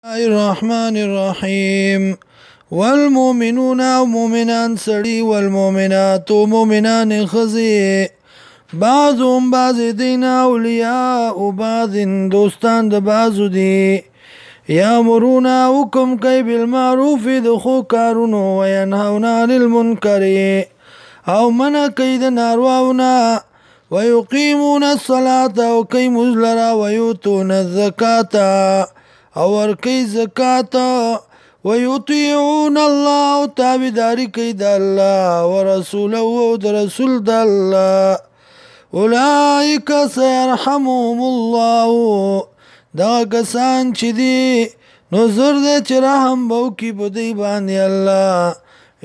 الرحمن الرحيم والمؤمنون ومؤمنان سړي والمؤمنات ومؤمنان خزي بعضهم بعض دين اولیاء بعض دوستان د بعضو دي یامرون حکم کوي بالمعروف د خو کارونو وینهون عن المنکر او منع کوي د نارواونه ويقيمون الصلاة او کوي مزلرا ويؤتون الزکاة او ورکی زکات ويطيعون الله تابعداري کوي د الله ورسوله او د رسول د الله اولئک سيرحمهم الله دا کسان چې دي نو زر دې چې رحم به وکړي په دوی باندې الله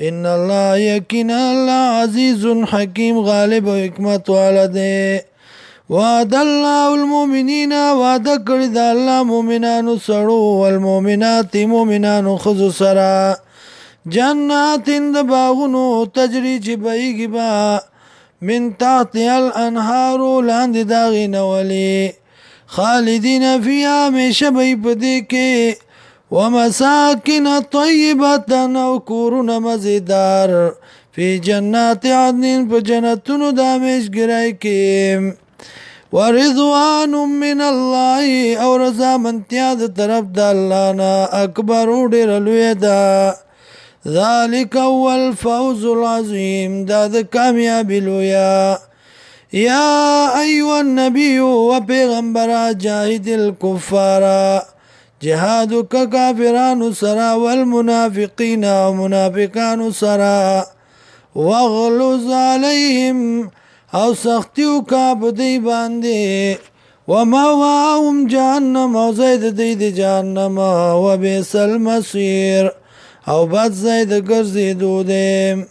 ان الله یقینا الله عزیز حکیم غالب او حکمت والا دی وعد الله المؤمنین وعد کړی د الله مؤمنانو سړو والمؤمنات مؤمنانو خذ سرا جنات د باغونو تجری چې بهیږي با من تحت الانهار لاندې داغې نولي خالدین فیها همیشه به په دې کې ومساکن طیبة او کورونه مزیدار فی جنات عدن په جنتونو د همیشګرۍ کې ورضوان من الله او رضا منتیا د طرف د الله نه اکبر ډیر لوی ده ذالک هو الفوز العظیم دا د کامیابی لویا یا ایها النبی و پیغمبر جاهد الكفار جهادک کافرانو سرا والمنافقین و منافقانو سرا واغلظ علیهم او سختیو کا بدی باندې وماواهم جهنم او زید دی د جهنم و بیس المصیر او بد زید ګرځېدو دی